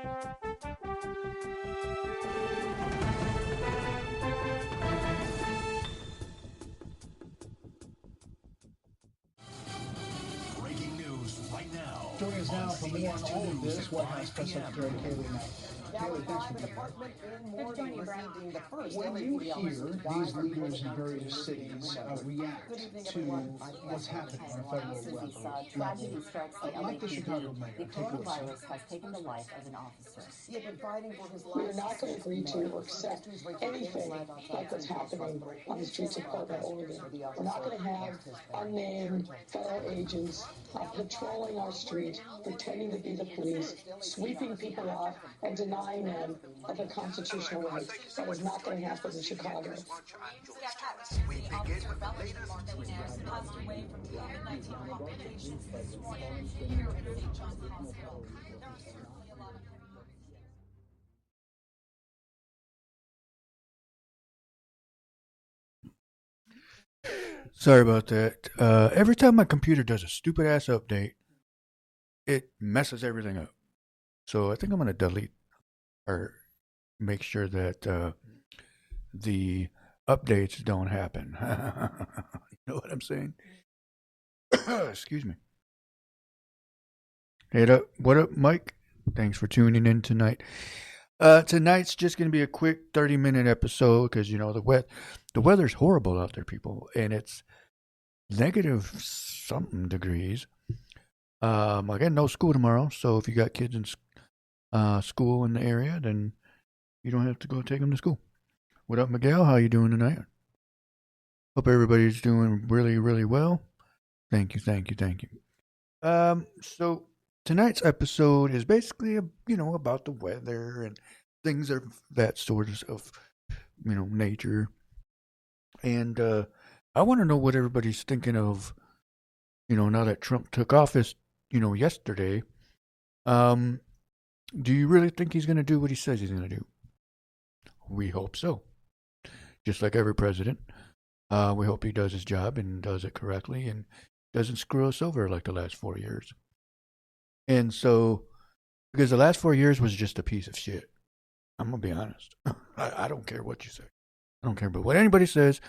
Breaking news right now. Joining us now for more on all of this, White House Press Secretary Kayleigh Knight. Kayleigh, thanks for being here. When you hear these leaders in various cities react to what's happening on a federal level, like the Chicago mayor, Coronavirus has taken the life of an officer. He had been fighting for his life. We are not going to agree to or accept anything like what's happening on the streets of Portland, Oregon. We're not going to have unnamed federal agents patrolling our street, pretending to be the police, sweeping people off, and denying them of a constitutional right. That is not going to happen in Chicago. We begin with the latest. Passed away from COVID-19 complications this morning here at St. John's Hospital. There are certainly a lot of Sorry about that. Every time my computer does a stupid ass update, it messes everything up. So I think I'm going to delete or make sure that the updates don't happen. You know what I'm saying? Excuse me. Hey, what up, Mike? Thanks for tuning in tonight. Tonight's just going to be a quick 30-minute episode because, you know, the weather's horrible out there, people, and it's negative something degrees. I got no school tomorrow, so if you got kids in school in the area, then you don't have to go take them to school. What up, Miguel? How you doing tonight? Hope everybody's doing really, really well. Thank you. So tonight's episode is basically, about the weather and things of that sort of, nature. And I want to know what everybody's thinking of, now that Trump took office, yesterday. Do you really think he's going to do what he says he's going to do? We hope so. Just like every president. We hope he does his job and does it correctly and doesn't screw us over like the last 4 years. And so, because the last 4 years was just a piece of shit. I'm going to be honest. I don't care what you say. I don't care. But what anybody says,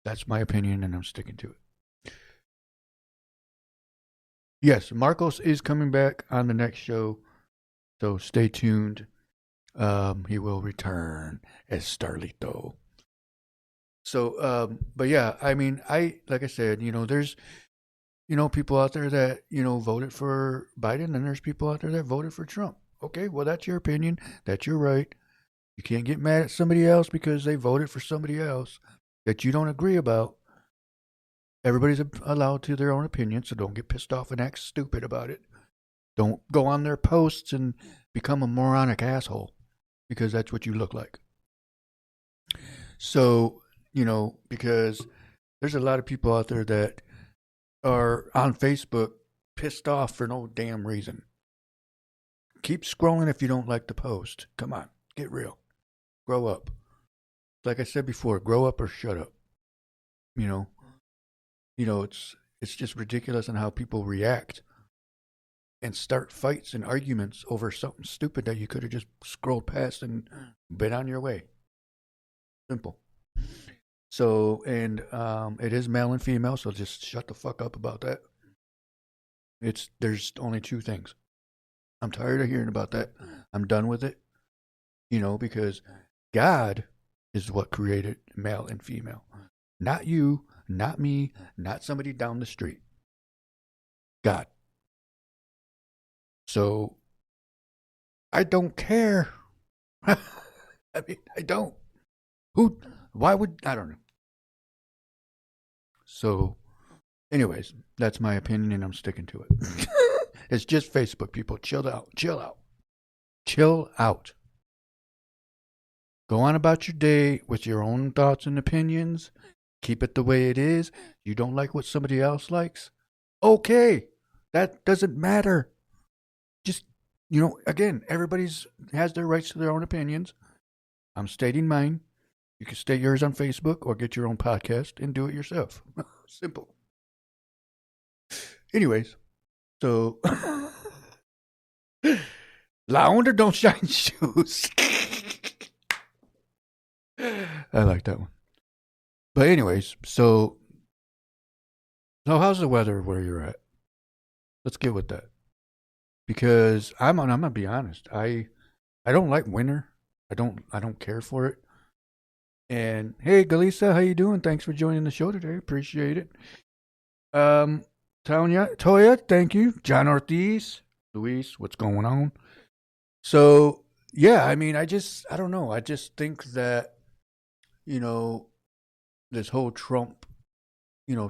that's my opinion and I'm sticking to it. Yes, Marcos is coming back on the next show. So stay tuned. He will return as Starlito. So, but yeah, I mean, like I said, there's, people out there that, voted for Biden and there's people out there that voted for Trump. Okay, well, that's your opinion. That's your right. You can't get mad at somebody else because they voted for somebody else that you don't agree about. Everybody's allowed to their own opinion, so don't get pissed off and act stupid about it. Don't go on their posts and become a moronic asshole because that's what you look like. So, because there's a lot of people out there that are on Facebook pissed off for no damn reason. Keep scrolling if you don't like the post. Come on, get real. Grow up. Like I said before, grow up or shut up. It's just ridiculous on how people react and start fights and arguments over something stupid that you could have just scrolled past and been on your way. Simple. So, and it is male and female, so just shut the fuck up about that. There's only two things. I'm tired of hearing about that. I'm done with it. Because God is what created male and female. Not you, not me, not somebody down the street. God. So, I don't care. I don't. Why would, I don't know. So, anyways, that's my opinion and I'm sticking to it. It's just Facebook, people. Chill out. Go on about your day with your own thoughts and opinions. Keep it the way it is. You don't like what somebody else likes? Okay. That doesn't matter. Just, again, everybody's has their rights to their own opinions. I'm stating mine. You can state yours on Facebook or get your own podcast and do it yourself. Simple. Anyways, so Lounder don't shine shoes. I like that one. But anyways, so how's the weather where you're at? Let's get with that. Because I'm gonna be honest. I don't like winter. I don't care for it. And hey, Galisa, how you doing? Thanks for joining the show today. Appreciate it. Toya, thank you. John Ortiz, Luis, what's going on? So yeah, I mean, I don't know. I just think that, this whole Trump,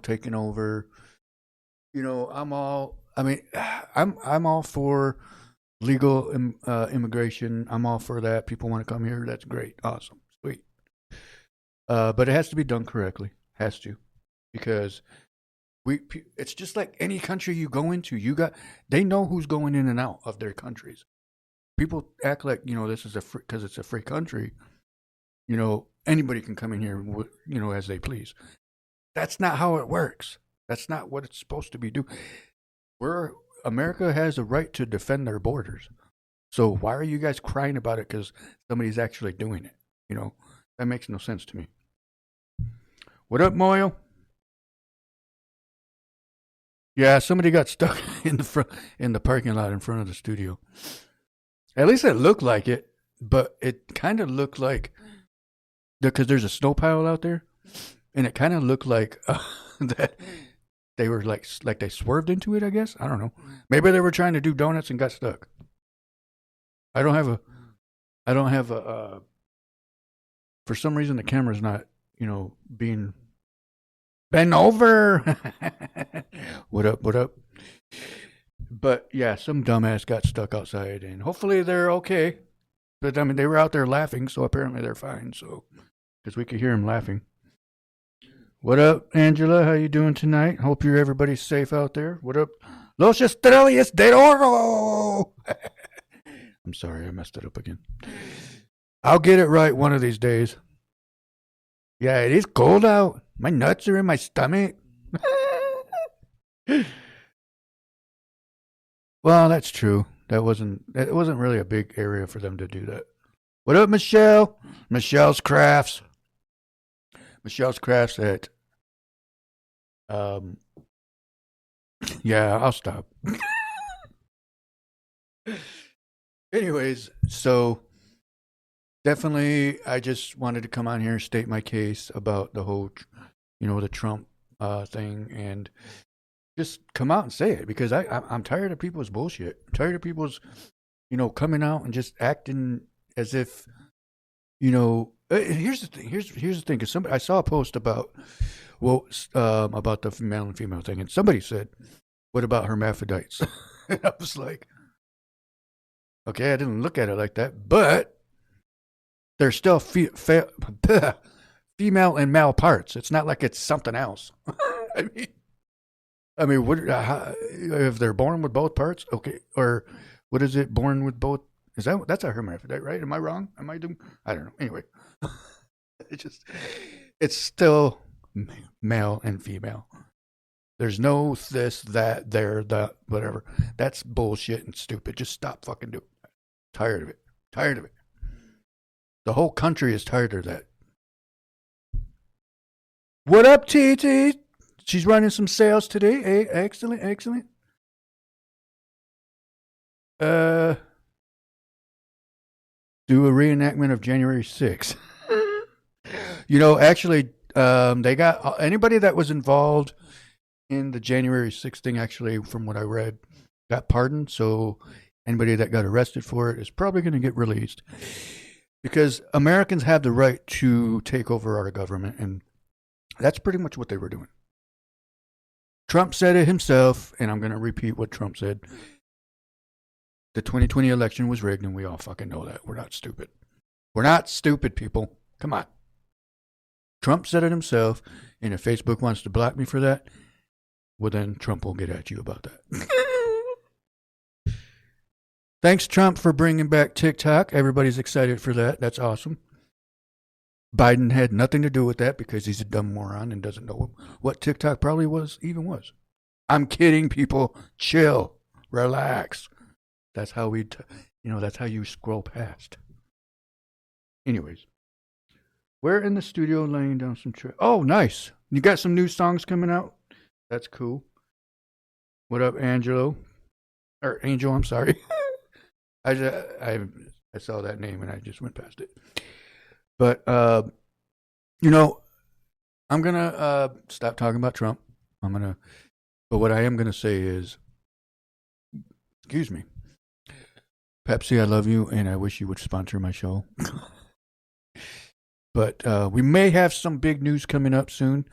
taking over, I'm all for legal immigration. I'm all for that. People want to come here. That's great. Awesome. Sweet. But it has to be done correctly. Has to. Because it's just like any country you go into, they know who's going in and out of their countries. People act like, this is because it's a free country, anybody can come in here, as they please. That's not how it works. That's not what it's supposed to be doing. America has a right to defend their borders. So why are you guys crying about it because somebody's actually doing it? That makes no sense to me. What up, Moyo? Yeah, somebody got stuck in the parking lot in front of the studio. At least it looked like it, but it kind of looked like, because there's a snow pile out there, and it kind of looked like that they were like they swerved into it, I guess. I don't know. Maybe they were trying to do donuts and got stuck. I don't have a for some reason the camera's not, being bent over. What up? But yeah, some dumbass got stuck outside, and hopefully they're okay. But I mean, they were out there laughing, so apparently they're fine. So, because we could hear them laughing. What up, Angela? How you doing tonight? Hope everybody's safe out there. What up, Los Estrellas de Oro? I'm sorry, I messed it up again. I'll get it right one of these days. Yeah, it is cold out. My nuts are in my stomach. Well, that's true. It wasn't really a big area for them to do that. What up, Michelle? Michelle's Crafts. Michelle's Crafts at yeah, I'll stop. Anyways, so definitely I just wanted to come on here and state my case about the whole, the Trump thing, and just come out and say it, because I'm tired of people's bullshit. I'm tired of people's, coming out and just acting as if, here's the thing. Here's the thing. Because I saw a post about the male and female thing, and somebody said, "What about hermaphrodites?" And I was like, okay, I didn't look at it like that, but they're still female and male parts. It's not like it's something else. I mean, what if they're born with both parts? Okay, or what is it? Born with both? That's a hermaphrodite, right? Am I wrong? I don't know. Anyway, it's still male and female. There's no this, that, there, that, whatever. That's bullshit and stupid. Just stop fucking doing it. Tired of it. The whole country is tired of that. What up, TT? She's running some sales today. Hey, excellent. Do a reenactment of January 6th. Actually, they got anybody that was involved in the January 6th thing, actually, from what I read, got pardoned. So anybody that got arrested for it is probably going to get released, because Americans have the right to take over our government, and that's pretty much what they were doing. Trump said it himself, and I'm going to repeat what Trump said. The 2020 election was rigged, and we all fucking know that. We're not stupid. We're not stupid, people. Come on. Trump said it himself, and if Facebook wants to block me for that, well, then Trump will get at you about that. Thanks, Trump, for bringing back TikTok. Everybody's excited for that. That's awesome. Biden had nothing to do with that because he's a dumb moron and doesn't know what TikTok probably was. I'm kidding, people. Chill. Relax. That's how That's how you scroll past. Anyways, we're in the studio laying down some tracks. Oh, nice. You got some new songs coming out? That's cool. What up, Angelo? Or Angel, I'm sorry. I saw that name and I just went past it. But, I'm going to stop talking about Trump. But what I am going to say is, excuse me, Pepsi, I love you, and I wish you would sponsor my show. But we may have some big news coming up soon.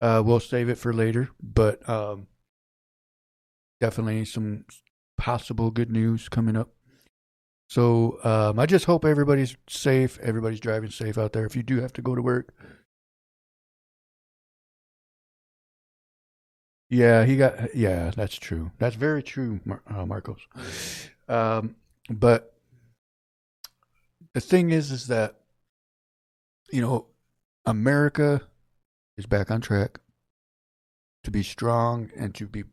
We'll save it for later, but definitely some possible good news coming up. So I just hope everybody's safe, everybody's driving safe out there. If you do have to go to work. Yeah, that's true. That's very true, Marcos. But the thing is that, America is back on track to be strong and to be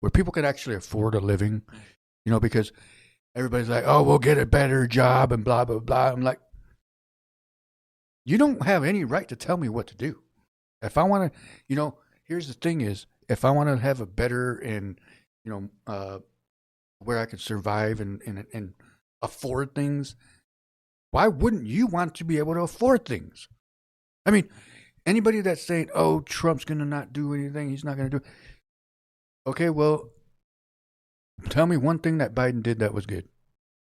where people can actually afford a living, because everybody's like, oh, we'll get a better job and blah, blah, blah. I'm like, you don't have any right to tell me what to do. If I want to, here's the thing is, if I want to have a better and, where I can survive and afford things, why wouldn't you want to be able to afford things? I mean, anybody that's saying, oh, Trump's going to not do anything, he's not going to do. Okay, well, tell me one thing that Biden did that was good.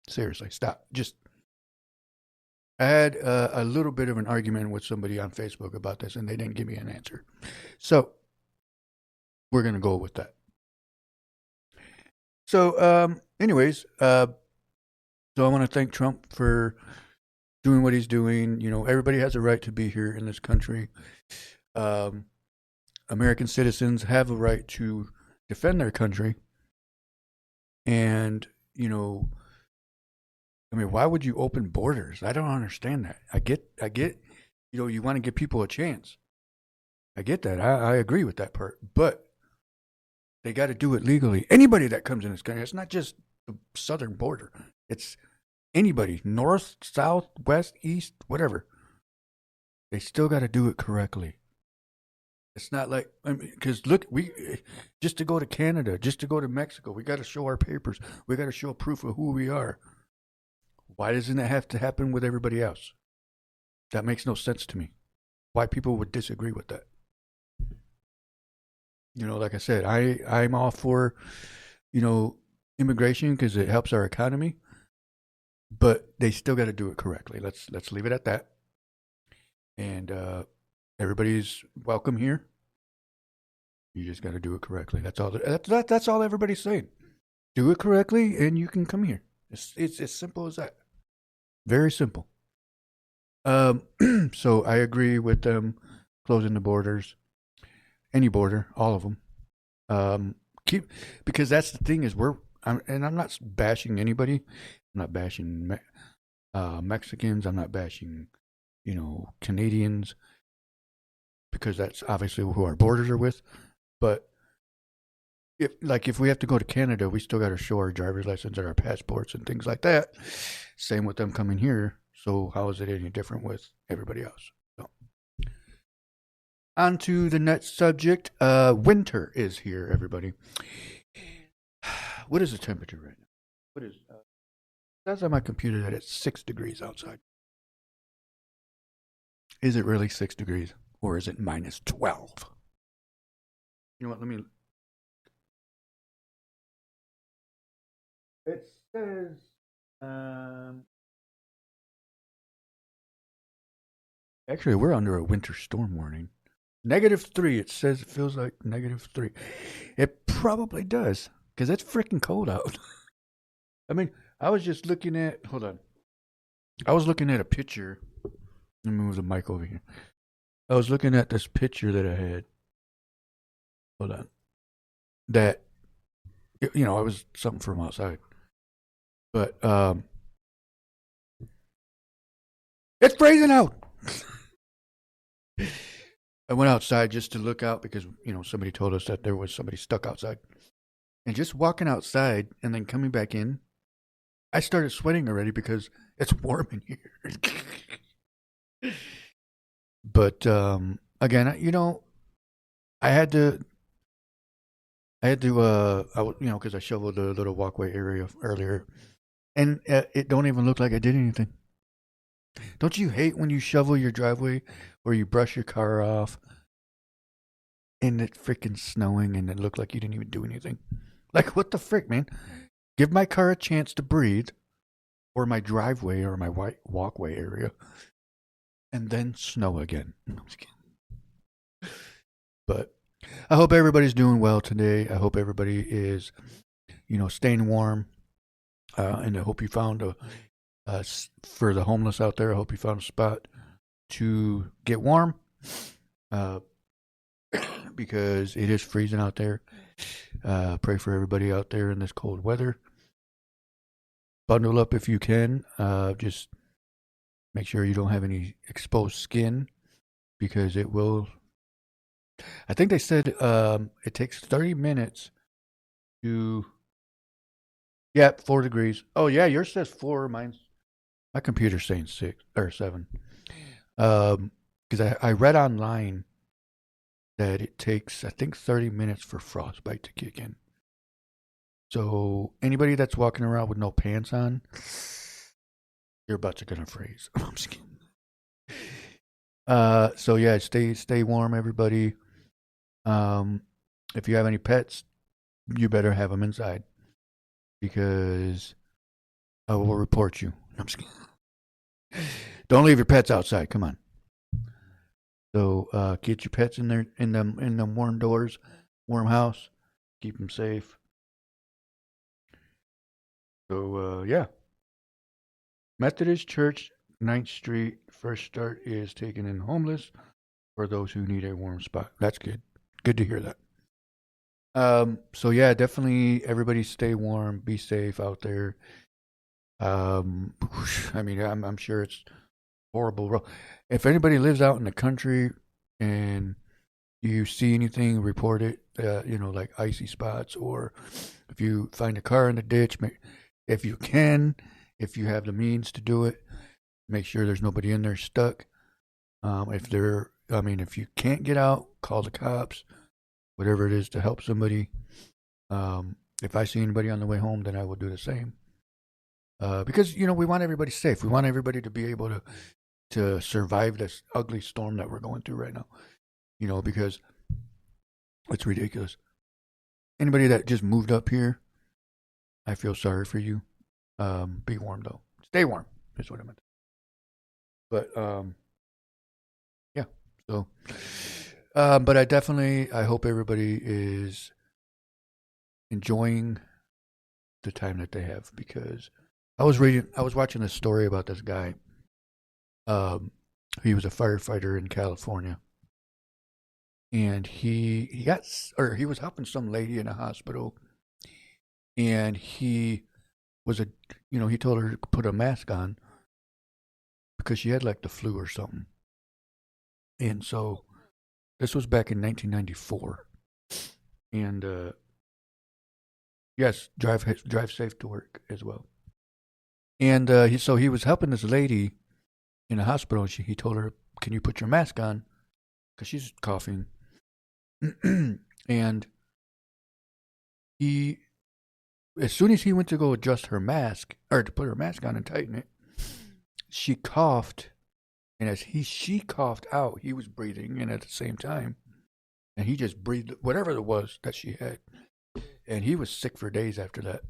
Seriously, stop. I had a little bit of an argument with somebody on Facebook about this, and they didn't give me an answer. So, we're going to go with that. So, anyways, so I want to thank Trump for doing what he's doing. Everybody has a right to be here in this country. American citizens have a right to defend their country. And, why would you open borders? I don't understand that. I get, you want to give people a chance. I get that. I agree with that part. But they got to do it legally. Anybody that comes in this country, it's not just the southern border. It's anybody, north, south, west, east, whatever. They still got to do it correctly. It's not like, because look, just to go to Canada, just to go to Mexico, we got to show our papers. We got to show proof of who we are. Why doesn't it have to happen with everybody else? That makes no sense to me. Why people would disagree with that. Like I said, I'm all for, immigration because it helps our economy, but they still got to do it correctly. Let's leave it at that. And everybody's welcome here. You just got to do it correctly. That's all. That's all everybody's saying. Do it correctly, and you can come here. It's as simple as that. Very simple. So I agree with them closing the borders. Any border, all of them. Because that's the thing is I'm not bashing anybody. I'm not bashing Mexicans. I'm not bashing, Canadians, because that's obviously who our borders are with. But if we have to go to Canada, we still got to show our driver's license and our passports and things like that. Same with them coming here. So how is it any different with everybody else? So. On to the next subject. Winter is here, everybody. What is the temperature right now? What is? That's on my computer that it's 6 degrees outside. Is it really 6 degrees, or is it minus 12? You know what? Let me. It says. Actually, we're under a winter storm warning. -3. It says it feels like -3. It probably does, because it's freaking cold out. I was just looking at. Hold on. I was looking at a picture. Let me move the mic over here. I was looking at this picture that I had. Hold on. That, it was something from outside. But, it's freezing out. I went outside just to look out because, somebody told us that there was somebody stuck outside. And just walking outside and then coming back in, I started sweating already because it's warm in here. But again, I had to, because I shoveled the little walkway area earlier, and it don't even look like I did anything. Don't you hate when you shovel your driveway or you brush your car off and it's freaking snowing and it looked like you didn't even do anything? Like, what the frick, man? Give my car a chance to breathe, or my driveway or my walkway area, and then snow again. I'm just kidding. But I hope everybody's doing well today. I hope everybody is, staying warm. And I hope you found for the homeless out there, I hope you found a spot to get warm. Because it is freezing out there. Pray for everybody out there in this cold weather. Bundle up if you can. Just make sure you don't have any exposed skin, because it will. I think they said it takes 30 minutes to. Yeah, 4 degrees. Oh yeah, yours says 4. My computer's saying 6 or 7. Because I read online that it takes, I think, 30 minutes for frostbite to kick in. So anybody that's walking around with no pants on, your butts are gonna freeze. I'm just kidding. So yeah, stay warm, everybody. If you have any pets, you better have them inside, because I will report you. I'm just kidding. Don't leave your pets outside. Come on. So get your pets in there in them warm doors, warm house. Keep them safe. So yeah. Methodist Church, 9th Street. First start is taking in homeless for those who need a warm spot. That's good. Good to hear that. So yeah, definitely everybody stay warm, be safe out there. I mean, I'm sure it's horrible. If anybody lives out in the country and you see anything, report it. Like icy spots, or if you find a car in the ditch, if you have the means to do it, make sure there's nobody in there stuck. If you can't get out, call the cops, whatever it is to help somebody. If I see anybody on the way home, then I will do the same. Because, we want everybody safe. We want everybody to be able to survive this ugly storm that we're going through right now. Because it's ridiculous. Anybody that just moved up here, I feel sorry for you. Be warm, though. Stay warm is what I meant. But, yeah. So, but I hope everybody is enjoying the time that they have, because I was watching a story about this guy. He was a firefighter in California, and he was helping some lady in a hospital, and he told her to put a mask on because she had like the flu or something. And so this was back in 1994. And yes, drive safe to work as well. And he was helping this lady in the hospital. And he told her, "Can you put your mask on?" Because she's coughing. And as soon as he went to go adjust her mask, or to put her mask on and tighten it, she coughed. And as she coughed out, he was breathing in at the same time. And he just breathed whatever it was that she had. And he was sick for days after that.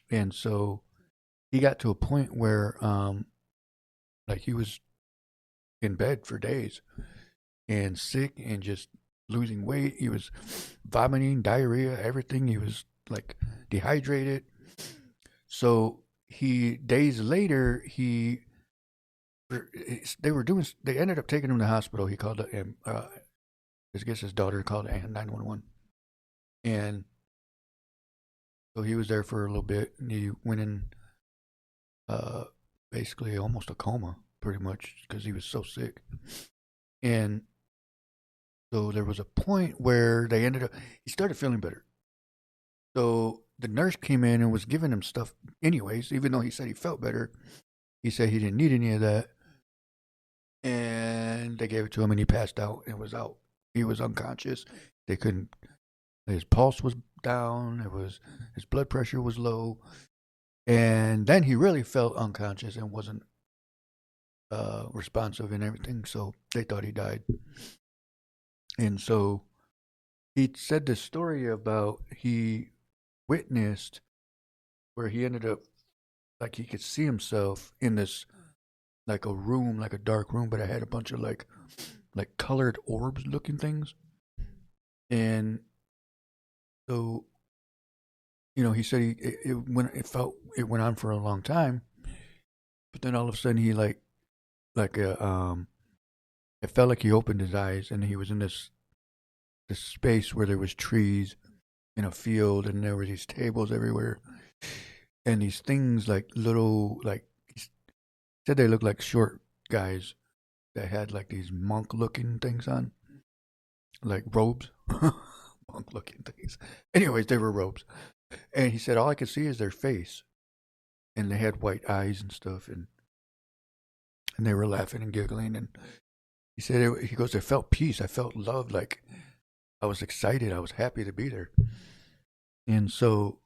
And so he got to a point where he was in bed for days and sick and just losing weight. He was vomiting, diarrhea, everything. He was like dehydrated. So days later, they ended up taking him to the hospital. He called his daughter called 911. And so he was there for a little bit, and he went in basically almost a coma, pretty much, because he was so sick. And so there was a point where he started feeling better. So the nurse came in and was giving him stuff anyways, even though he said he felt better. He said he didn't need any of that. And they gave it to him and he passed out and was out. He was unconscious. They couldn't, his pulse was down. His blood pressure was low. And then he really felt unconscious and wasn't responsive and everything. So they thought he died. And so he said this story about he witnessed where he ended up, like he could see himself in this, like a room, like a dark room, but it had a bunch of like colored orbs looking things. And so, you know, he said it went on for a long time, but then all of a sudden he it felt like he opened his eyes and he was in this space where there was trees in a field and there were these tables everywhere and these things like little, like he said they looked like short guys that had like these monk looking things on, like robes. Monk looking things. Anyways, they were robes. And he said all I could see is their face. And they had white eyes and stuff, and they were laughing and giggling. And he said, he goes, I felt peace. I felt love. Like I was excited. I was happy to be there. And so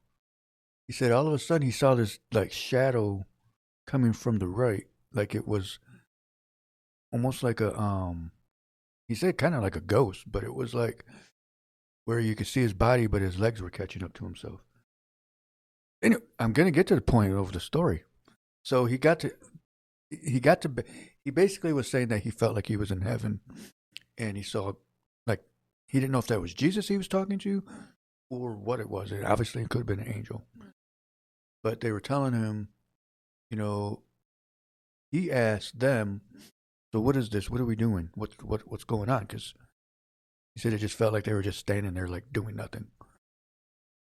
he said all of a sudden he saw this like shadow coming from the right. Like it was almost like he said kind of like a ghost, but it was like where you could see his body, but his legs were catching up to himself. Anyway, I'm going to get to the point of the story. So he basically was saying that he felt like he was in heaven and he saw, like, he didn't know if that was Jesus he was talking to or what it was. And obviously it could have been an angel. But they were telling him, you know, he asked them, so what is this? What are we doing? What's going on? Because he said it just felt like they were just standing there like doing nothing.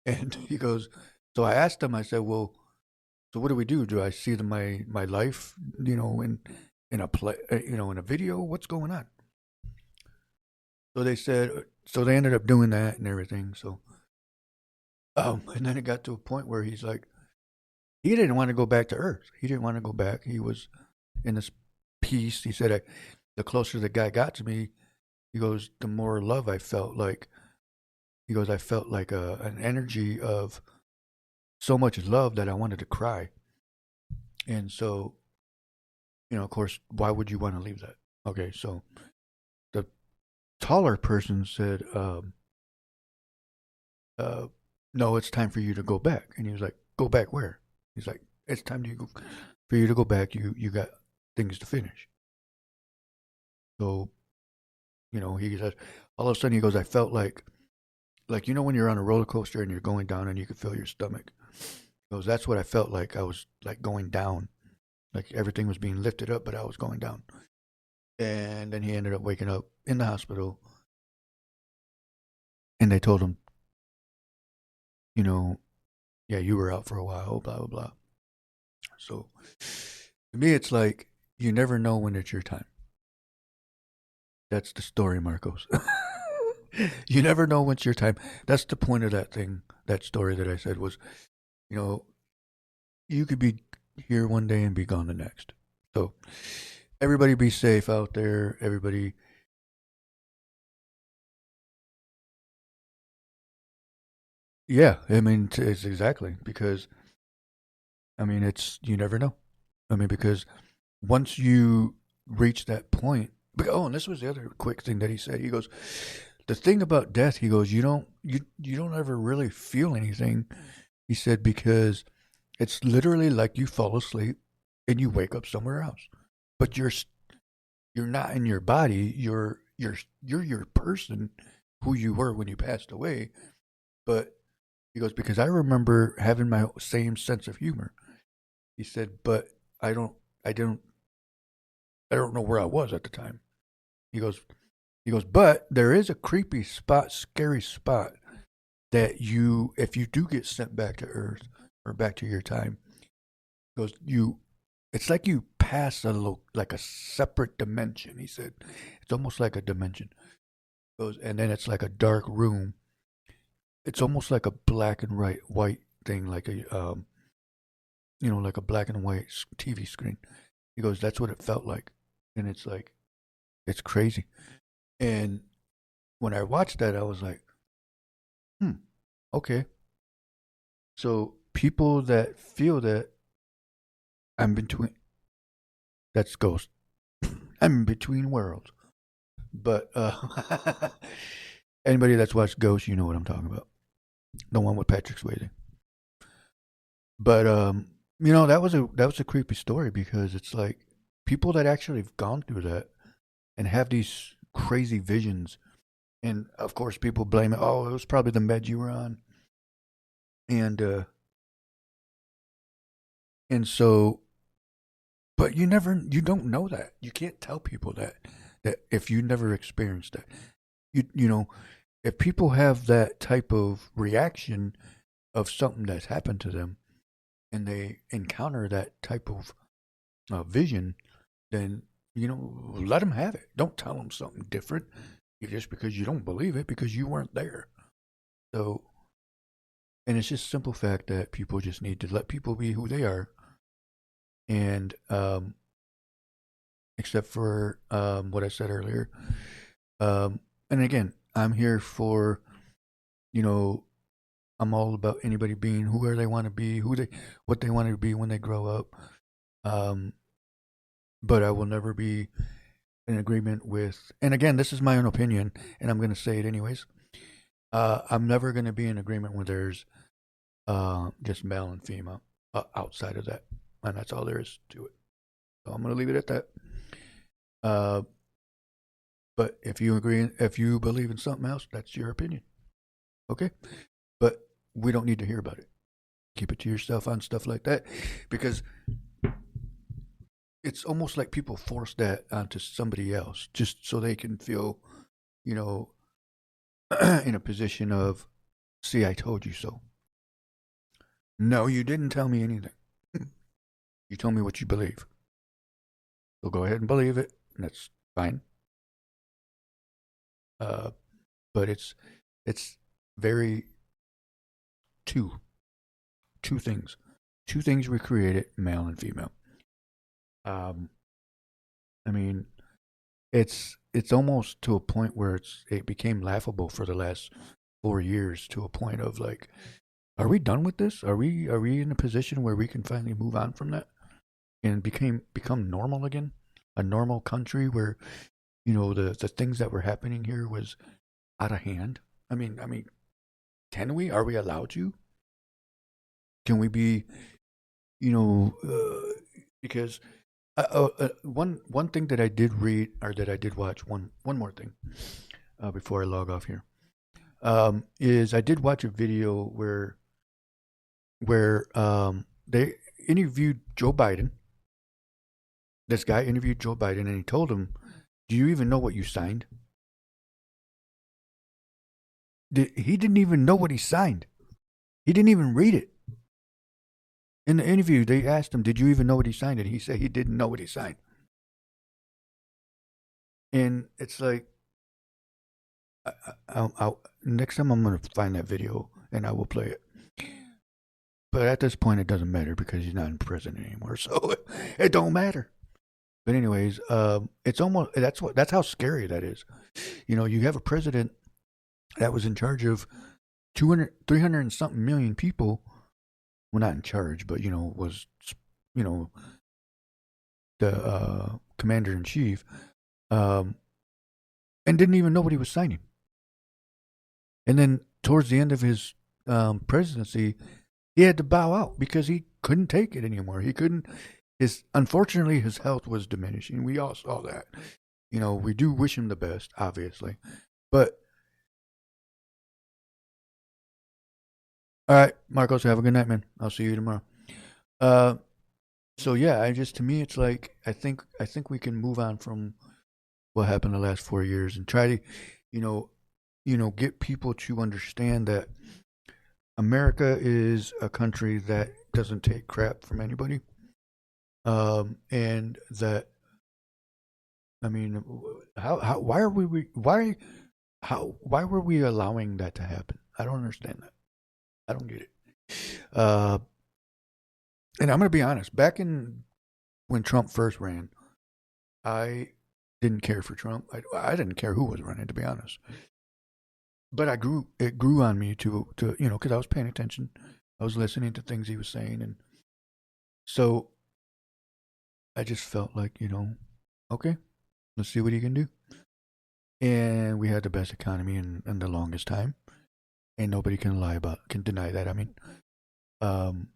And he goes, so I asked him, I said, well, so what do we do? Do I see my life, you know, in a play, you know, in a video? What's going on? So they said, so they ended up doing that and everything. So, and then it got to a point where he's like, he didn't want to go back to Earth. He didn't want to go back. He was in this peace. He said, the closer the guy got to me, he goes, the more love I felt. Like, he goes, I felt like an energy of so much love that I wanted to cry. And so, you know, of course, why would you want to leave that? Okay, so the taller person said, no, it's time for you to go back. And he was like, go back where? He's like, it's time for you to go back. You got things to finish. So, you know, he said, all of a sudden he goes, I felt like, you know, when you're on a roller coaster and you're going down and you can feel your stomach. He goes, that's what I felt like. I was like going down, like everything was being lifted up, but I was going down. And then he ended up waking up in the hospital. And they told him, you know, yeah, you were out for a while, blah, blah, blah. So to me, it's like, you never know when it's your time. That's the story, Marcos. You never know when it's your time. That's the point of that story that I said was, you know, you could be here one day and be gone the next. So everybody be safe out there. Everybody. Yeah, I mean, it's exactly because, I mean, you never know. I mean, because once you reach that point, oh, and this was the other quick thing that he said. He goes, the thing about death, he goes, you don't ever really feel anything. He said, because it's literally like you fall asleep and you wake up somewhere else, but you're not in your body. You're your person who you were when you passed away. But he goes, because I remember having my same sense of humor. He said, but I don't know where I was at the time. He goes, but there is a creepy spot, scary spot that if you do get sent back to Earth or back to your time, he goes, it's like you pass like a separate dimension. He said, it's almost like a dimension. He goes, and then it's like a dark room. It's almost like a black and white thing like a like a black and white TV screen. He goes, that's what it felt like, and it's like, it's crazy. And when I watched that, I was like, okay. So people that feel that I'm between, that's Ghost. I'm in between worlds. But anybody that's watched Ghost, you know what I'm talking about. The one with Patrick Swayze. But that was a creepy story, because it's like people that actually have gone through that and have these crazy visions, and of course people blame it. Oh, it was probably the meds you were on, and so, but you don't know that. You can't tell people that if you never experienced that. If people have that type of reaction of something that's happened to them, and they encounter that type of vision, then let them have it. Don't tell them something different just because you don't believe it, because you weren't there. So, and it's just simple fact that people just need to let people be who they are, and except for what I said earlier. And again, I'm here for, I'm all about anybody being whoever they want to be, what they want to be when they grow up. But I will never be in agreement with, and again, this is my own opinion, and I'm going to say it anyways. I'm never going to be in agreement when there's just male and female outside of that, and that's all there is to it. So I'm going to leave it at that. But if you believe in something else, that's your opinion. Okay? But we don't need to hear about it. Keep it to yourself on stuff like that, because it's almost like people force that onto somebody else just so they can feel, in a position of, see, I told you so. No, you didn't tell me anything. You told me what you believe. So go ahead and believe it, and that's fine. But it's very two things. Two things were created, male and female. I mean, it's almost to a point where it became laughable for the last 4 years, to a point of like, are we done with this? Are we in a position where we can finally move on from that and become normal again? A normal country where, the things that were happening here was out of hand. I mean, can we? Are we allowed to? Can we be, because one thing that I did read, or that I did watch, one more thing before I log off here, is I did watch a video where they interviewed Joe Biden. This guy interviewed Joe Biden, and he told him, do you even know what you signed? He didn't even know what he signed. He didn't even read it. In the interview, they asked him, did you even know what he signed? And he said he didn't know what he signed. And it's like, next time I'm going to find that video and I will play it. But at this point, it doesn't matter because he's not in prison anymore. So it don't matter. But anyways, it's almost, that's how scary that is. You have a president that was in charge of 300 and something million people. Well, not in charge, but, was, the commander in chief, and didn't even know what he was signing. And then towards the end of his presidency, he had to bow out because he couldn't take it anymore. He couldn't. Unfortunately, his health was diminishing. We all saw that. We do wish him the best, obviously. But, all right, Marcos, have a good night, man. I'll see you tomorrow. So yeah, to me, it's like, I think we can move on from what happened the last 4 years and try to, get people to understand that America is a country that doesn't take crap from anybody. And that, why were we allowing that to happen? I don't understand that. I don't get it. Uh, and I'm going to be honest. Back in when Trump first ran, I didn't care for Trump. I didn't care who was running, to be honest. But it grew on me to because I was paying attention. I was listening to things he was saying, and so I just felt like, okay, let's see what he can do. And we had the best economy in the longest time, and nobody can deny that. I mean, and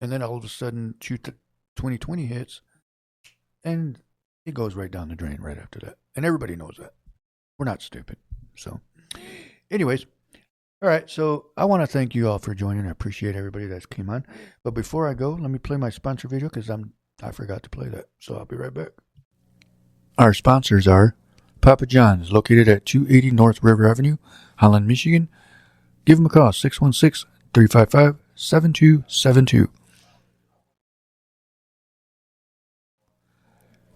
then all of a sudden, 2020 hits, and it goes right down the drain right after that, and everybody knows that. We're not stupid. So, anyways, all right. So I want to thank you all for joining. I appreciate everybody that came on. But before I go, let me play my sponsor video because I forgot to play that. So I'll be right back. Our sponsors are Papa John's, located at 280 North River Avenue, Holland, Michigan. Give them a call, 616-355-7272.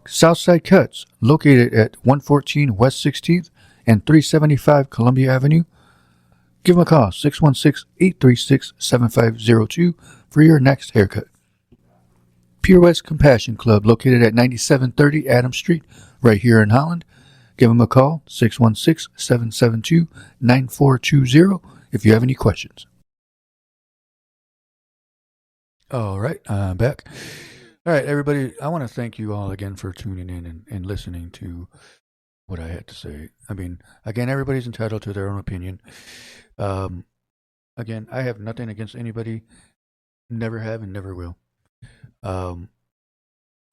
Southside Cuts, located at 114 West 16th and 375 Columbia Avenue. Give them a call, 616-836-7502 for your next haircut. Pure West Compassion Club, located at 9730 Adams Street, right here in Holland. Give them a call, 616-772-9420 if you have any questions. All right, I'm back. All right, everybody, I want to thank you all again for tuning in and listening to what I had to say. I mean, again, everybody's entitled to their own opinion. Again, I have nothing against anybody. Never have and never will.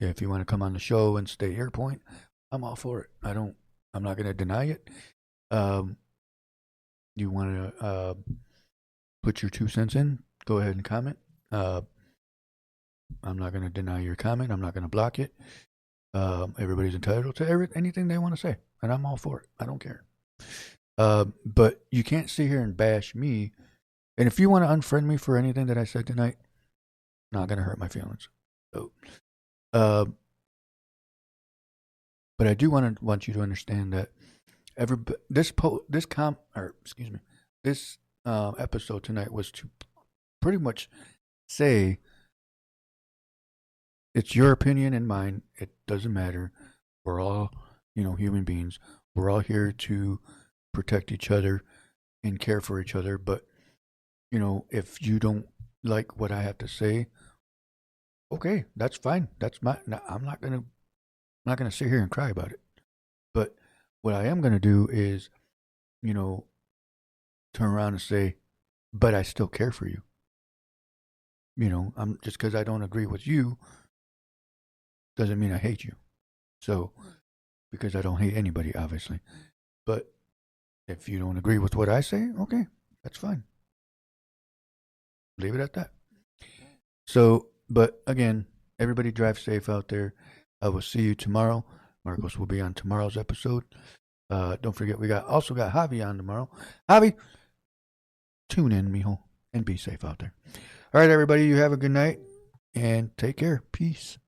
If you want to come on the show and stay your point, I'm all for it. I'm not going to deny it. You want to put your 2 cents in, go ahead and comment. I'm not going to deny your comment. I'm not going to block it. Everybody's entitled to anything they want to say, and I'm all for it. I don't care. But you can't sit here and bash me. And if you want to unfriend me for anything that I said tonight, not going to hurt my feelings. So, but I do want you to understand that this episode tonight was to pretty much say it's your opinion and mine. It doesn't matter. We're all, human beings. We're all here to protect each other and care for each other. But, if you don't like what I have to say, okay, that's fine. I'm not gonna sit here and cry about it. But what I am gonna do is, turn around and say, but I still care for you. I'm just because I don't agree with you doesn't mean I hate you. So, because I don't hate anybody, obviously. But if you don't agree with what I say, okay, that's fine. Leave it at that. So, but again, everybody drive safe out there. I will see you tomorrow. Marcos will be on tomorrow's episode. Don't forget, we also got Javi on tomorrow. Javi, tune in, mijo, and be safe out there. All right, everybody, you have a good night and take care. Peace.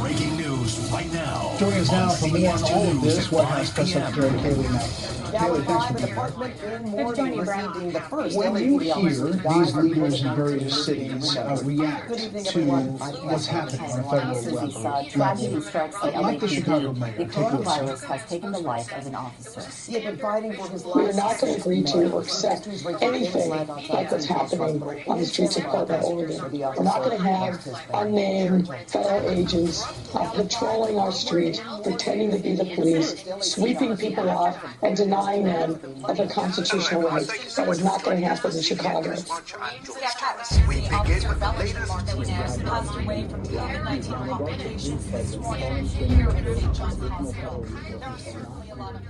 Breaking news right now. Joining us now for more on all of this, White House Press PM. Secretary Kayleigh Knight. Kayleigh, thanks for being here. When you hear these leaders in various cities react to what's happening on a federal Tragedy strikes the like the Chicago LAPD. mayor, The coronavirus has taken the life of an officer. He had been fighting for his life. We are not going to agree to or accept anything like what's happening on the streets of Portland, Oregon. We're not going to have unnamed federal agents patrolling our street, pretending to be the police, sweeping people off, and denying them of a constitutional right. That is not going to happen in Chicago. We begin with the latest. Passed away from COVID-19 complications this morning here in St. John's Hospital. There are certainly a lot of